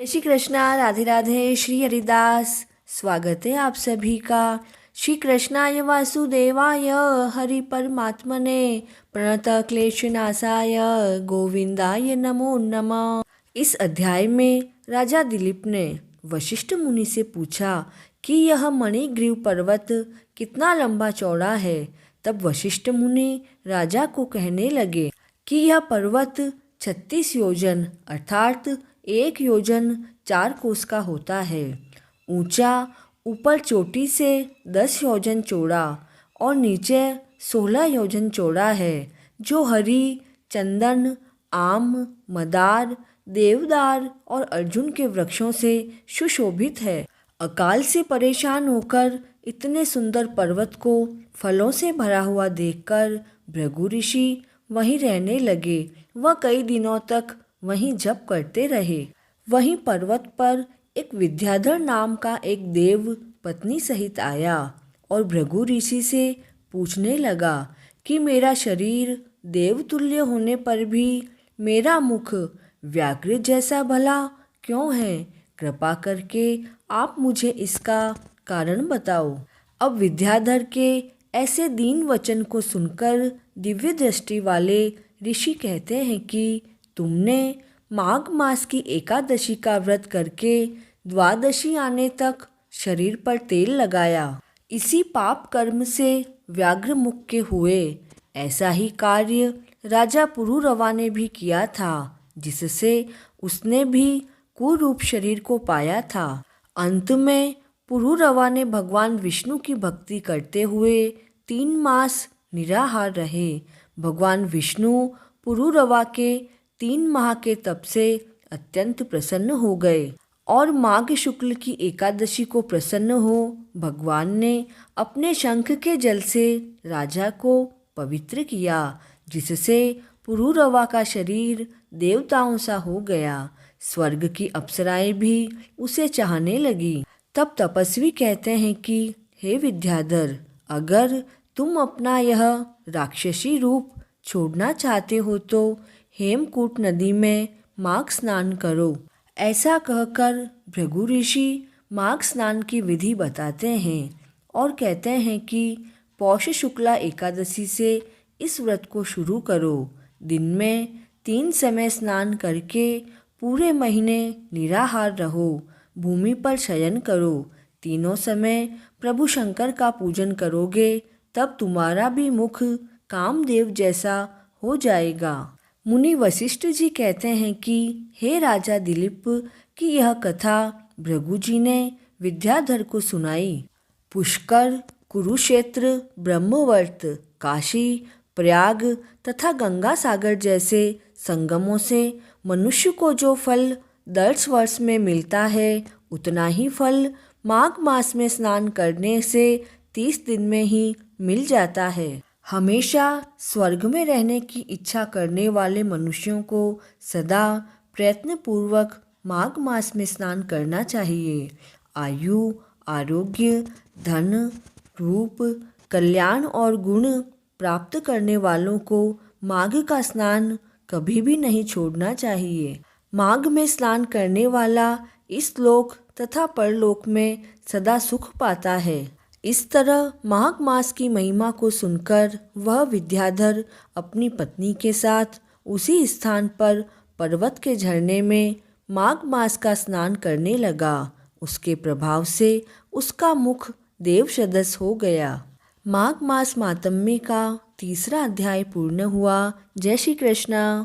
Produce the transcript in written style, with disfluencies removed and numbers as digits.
जय श्री कृष्णा, राधे राधे, श्री हरिदास। स्वागत है आप सभी का। श्री कृष्णाय वासुदेवाय हरि परमात्मने प्रणत क्लेशनाशाय गोविंदाय नमो नमः। इस अध्याय में राजा दिलीप ने वशिष्ठ मुनि से पूछा कि यह मणिग्रीव पर्वत कितना लंबा चौड़ा है। तब वशिष्ठ मुनि राजा को कहने लगे कि यह पर्वत 36 योजन अर्थात 1 योजन 4 कोस का होता है। ऊंचा, ऊपर चोटी से 10 योजन चौड़ा और नीचे 16 योजन चौड़ा है, जो हरी, चंदन, आम, मदार, देवदार और अर्जुन के वृक्षों से सुशोभित है। अकाल से परेशान होकर इतने सुंदर पर्वत को फलों से भरा हुआ देखकर भृगु ऋषि वहीं रहने लगे। वह कई दिनों तक वहीं जप करते रहे। वहीं पर्वत पर एक विद्याधर नाम का एक देव पत्नी सहित आया और भृगु ऋषि से पूछने लगा कि मेरा शरीर देवतुल्य होने पर भी मेरा मुख व्याघ्र जैसा भला क्यों है? कृपा करके आप मुझे इसका कारण बताओ। अब विद्याधर के ऐसे दीन वचन को सुनकर दिव्य दृष्टि वाले ऋषि कहते हैं कि तुमने माघ मास की एकादशी का व्रत करके द्वादशी आने तक शरीर पर तेल लगाया। इसी पाप कर्म से व्याघ्र मुख के हुए। ऐसा ही कार्य राजा पुरुरवा ने भी किया था, जिससे उसने भी कुरूप शरीर को पाया था। अंत में पुरुरवा ने भगवान विष्णु की भक्ति करते हुए 3 मास निराहार रहे। भगवान विष्णु पुरुरवा के 3 माह के तप से अत्यंत प्रसन्न हो गए और माघ शुक्ल की एकादशी को प्रसन्न हो भगवान ने अपने शंख के जल से राजा को पवित्र किया, जिससे पुरुरवा का शरीर देवताओं सा हो गया। स्वर्ग की अप्सराएं भी उसे चाहने लगी। तब तपस्वी कहते हैं कि हे विद्याधर, अगर तुम अपना यह राक्षसी रूप छोड़ना चाहते हो तो हेमकूट नदी में माघ स्नान करो। ऐसा कहकर भृगु ऋषि माघ स्नान की विधि बताते हैं और कहते हैं कि पौष शुक्ला एकादशी से इस व्रत को शुरू करो। दिन में 3 समय स्नान करके पूरे महीने निराहार रहो। भूमि पर शयन करो। तीनों समय प्रभु शंकर का पूजन करोगे तब तुम्हारा भी मुख कामदेव जैसा हो जाएगा। मुनि वशिष्ठ जी कहते हैं कि हे राजा दिलीप की यह कथा भृगु जी ने विद्याधर को सुनाई। पुष्कर, कुरुक्षेत्र, ब्रह्मवर्त, काशी, प्रयाग तथा गंगा सागर जैसे संगमों से मनुष्य को जो फल 10 वर्ष में मिलता है, उतना ही फल माघ मास में स्नान करने से 30 दिन में ही मिल जाता है। हमेशा स्वर्ग में रहने की इच्छा करने वाले मनुष्यों को सदा प्रयत्नपूर्वक माघ मास में स्नान करना चाहिए। आयु, आरोग्य, धन, रूप, कल्याण और गुण प्राप्त करने वालों को माघ का स्नान कभी भी नहीं छोड़ना चाहिए। माघ में स्नान करने वाला इस लोक तथा परलोक में सदा सुख पाता है। इस तरह माघ मास की महिमा को सुनकर वह विद्याधर अपनी पत्नी के साथ उसी स्थान पर पर्वत के झरने में माघ मास का स्नान करने लगा। उसके प्रभाव से उसका मुख देव सदृश हो गया। माघ मास मातम्य का 3रा अध्याय पूर्ण हुआ। जय श्री कृष्ण।